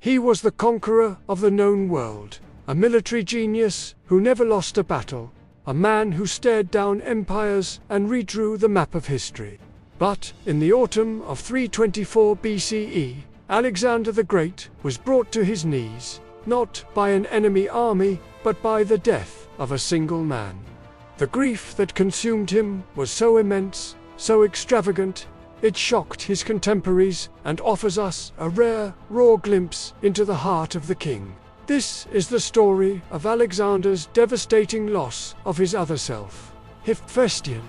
He was the conqueror of the known world, a military genius who never lost a battle, a man who stared down empires and redrew the map of history. But, in the autumn of 324 BCE, Alexander the Great was brought to his knees, not by an enemy army, but by the death of a single man. The grief that consumed him was so immense, so extravagant, it shocked his contemporaries and offers us a rare, raw glimpse into the heart of the king. This is the story of Alexander's devastating loss of his other self, Hephaestion.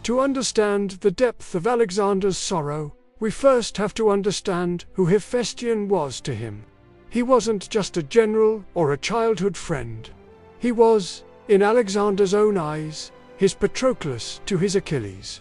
To understand the depth of Alexander's sorrow, we first have to understand who Hephaestion was to him. He wasn't just a general or a childhood friend. He was, in Alexander's own eyes, his Patroclus to his Achilles.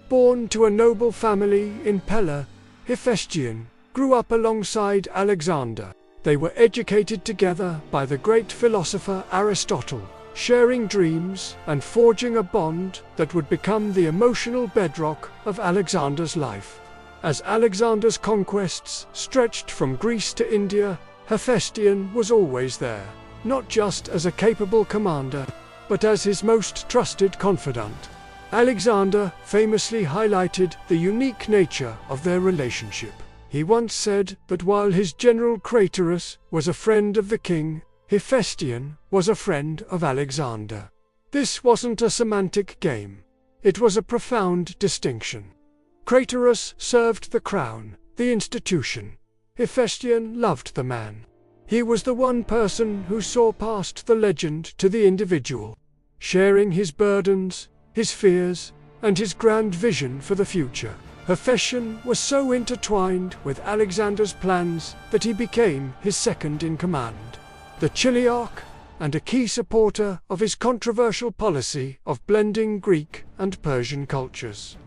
Born to a noble family in Pella, Hephaestion grew up alongside Alexander. They were educated together by the great philosopher Aristotle, sharing dreams and forging a bond that would become the emotional bedrock of Alexander's life. As Alexander's conquests stretched from Greece to India, Hephaestion was always there, not just as a capable commander, but as his most trusted confidant. Alexander famously highlighted the unique nature of their relationship. He once said that while his general Patroclus was a friend of the king, Hephaestion was a friend of Alexander. This wasn't a semantic game. It was a profound distinction. Patroclus served the crown, the institution. Hephaestion loved the man. He was the one person who saw past the legend to the individual, sharing his burdens, his fears, and his grand vision for the future. Hephaestion was so intertwined with Alexander's plans that he became his second in command, the Chiliarch, and a key supporter of his controversial policy of blending Greek and Persian cultures.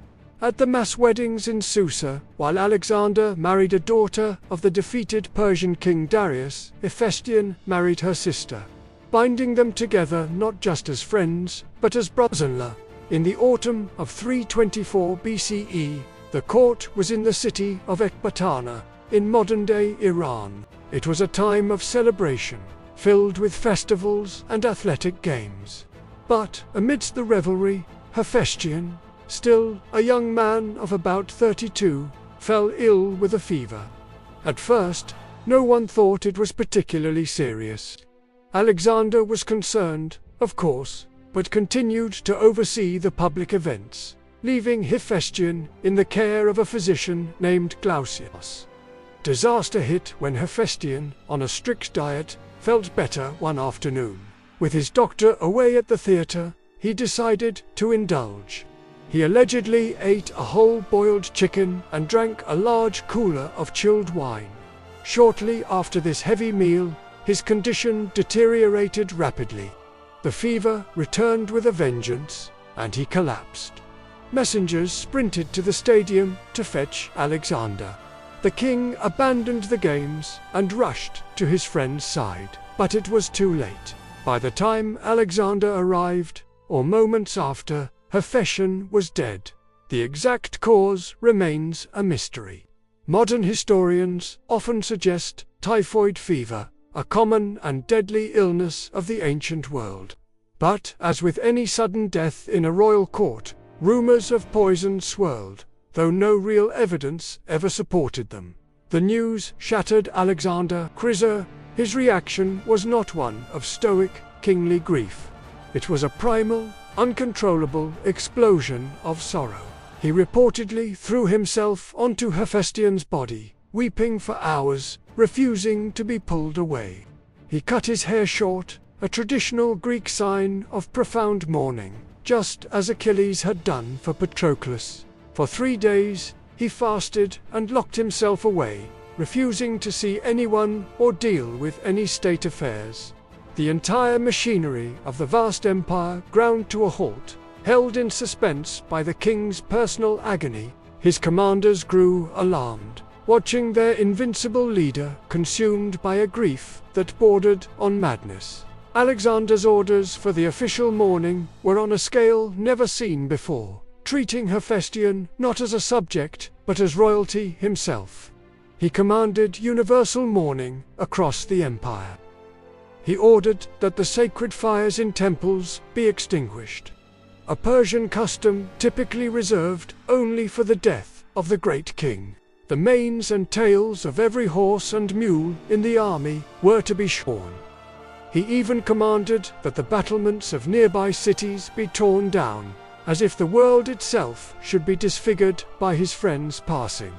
At the mass weddings in Susa, while Alexander married a daughter of the defeated Persian king Darius, Hephaestion married her sister, binding them together not just as friends, but as brothers-in-law. In the autumn of 324 BCE, the court was in the city of Ecbatana, in modern-day Iran. It was a time of celebration, filled with festivals and athletic games. But, amidst the revelry, Hephaestion, still a young man of about 32, fell ill with a fever. At first, no one thought it was particularly serious. Alexander was concerned, of course, but continued to oversee the public events, leaving Hephaestion in the care of a physician named Glaucias. Disaster hit when Hephaestion, on a strict diet, felt better one afternoon. With his doctor away at the theater, he decided to indulge. He allegedly ate a whole boiled chicken and drank a large cooler of chilled wine. Shortly after this heavy meal, his condition deteriorated rapidly. The fever returned with a vengeance, and he collapsed. Messengers sprinted to the stadium to fetch Alexander. The king abandoned the games and rushed to his friend's side, but it was too late. By the time Alexander arrived, or moments after, Hephaestion was dead. The exact cause remains a mystery. Modern historians often suggest typhoid fever, a common and deadly illness of the ancient world. But, as with any sudden death in a royal court, rumors of poison swirled, though no real evidence ever supported them. The news shattered Alexander Chryser. His reaction was not one of stoic, kingly grief. It was a primal, uncontrollable explosion of sorrow. He reportedly threw himself onto Hephaestion's body, weeping for hours, refusing to be pulled away. He cut his hair short, a traditional Greek sign of profound mourning, just as Achilles had done for Patroclus. For 3 days, he fasted and locked himself away, refusing to see anyone or deal with any state affairs. The entire machinery of the vast empire ground to a halt, held in suspense by the king's personal agony. His commanders grew alarmed, watching their invincible leader consumed by a grief that bordered on madness. Alexander's orders for the official mourning were on a scale never seen before, treating Hephaestion not as a subject, but as royalty himself. He commanded universal mourning across the empire. He ordered that the sacred fires in temples be extinguished, a Persian custom typically reserved only for the death of the great king. The manes and tails of every horse and mule in the army were to be shorn. He even commanded that the battlements of nearby cities be torn down, as if the world itself should be disfigured by his friend's passing.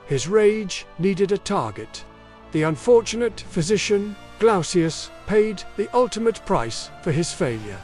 His rage needed a target. The unfortunate physician, Glaucius, paid the ultimate price for his failure.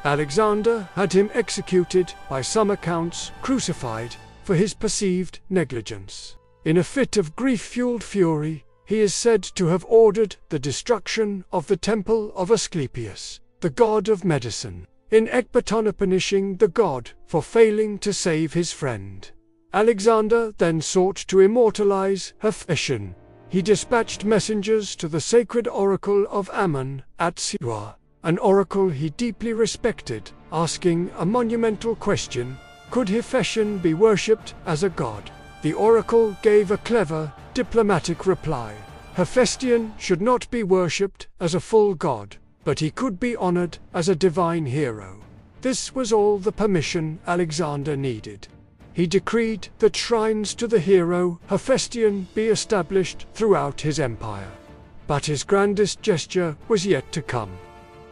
Alexander had him executed, by some accounts crucified, for his perceived negligence. In a fit of grief-fueled fury, he is said to have ordered the destruction of the temple of Asclepius, the god of medicine, in Ecbatana, punishing the god for failing to save his friend. Alexander then sought to immortalize Hephaestion. He dispatched messengers to the sacred oracle of Ammon at Siwa, an oracle he deeply respected, asking a monumental question: could Hephaestion be worshipped as a god? The oracle gave a clever, diplomatic reply. Hephaestion should not be worshipped as a full god, but he could be honored as a divine hero. This was all the permission Alexander needed. He decreed that shrines to the hero Hephaestion be established throughout his empire. But his grandest gesture was yet to come.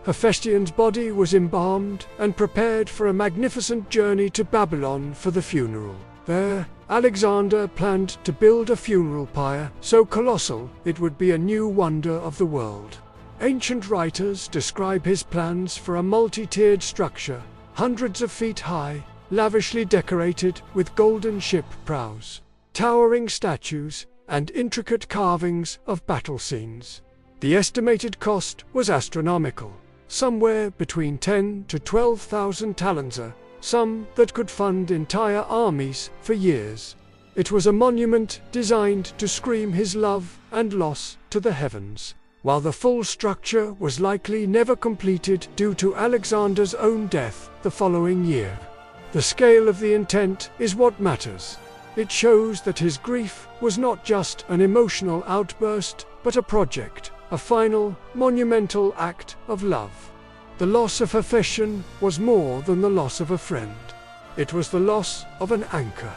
Hephaestion's body was embalmed and prepared for a magnificent journey to Babylon for the funeral. There, Alexander planned to build a funeral pyre so colossal it would be a new wonder of the world. Ancient writers describe his plans for a multi-tiered structure, hundreds of feet high, lavishly decorated with golden ship prows, towering statues, and intricate carvings of battle scenes. The estimated cost was astronomical, somewhere between 10,000 to 12,000 talents, a sum that could fund entire armies for years. It was a monument designed to scream his love and loss to the heavens, while the full structure was likely never completed due to Alexander's own death the following year. The scale of the intent is what matters. It shows that his grief was not just an emotional outburst, but a project, a final, monumental act of love. The loss of Hephaestion was more than the loss of a friend. It was the loss of an anchor.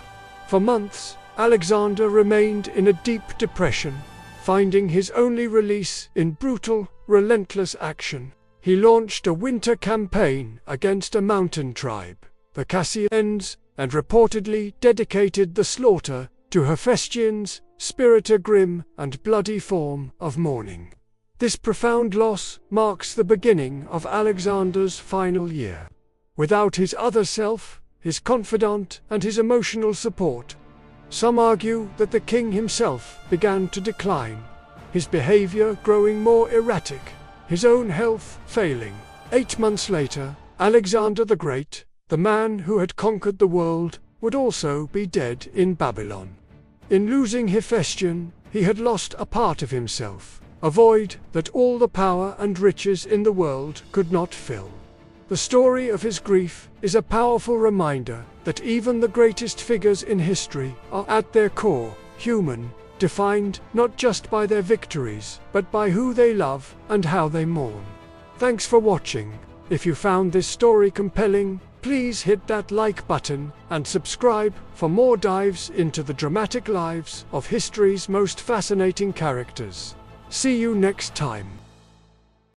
For months, Alexander remained in a deep depression, finding his only release in brutal, relentless action. He launched a winter campaign against a mountain tribe, the Cassians, and reportedly dedicated the slaughter to Hephaestion's spirit, a grim and bloody form of mourning. This profound loss marks the beginning of Alexander's final year. Without his other self, his confidant, and his emotional support, some argue that the king himself began to decline, his behavior growing more erratic, his own health failing. 8 months later, Alexander the Great, the man who had conquered the world, would also be dead in Babylon. In losing Hephaestion, he had lost a part of himself, a void that all the power and riches in the world could not fill. The story of his grief is a powerful reminder that even the greatest figures in history are at their core human, defined not just by their victories, but by who they love and how they mourn. Thanks for watching. If you found this story compelling, please hit that like button and subscribe for more dives into the dramatic lives of history's most fascinating characters. See you next time.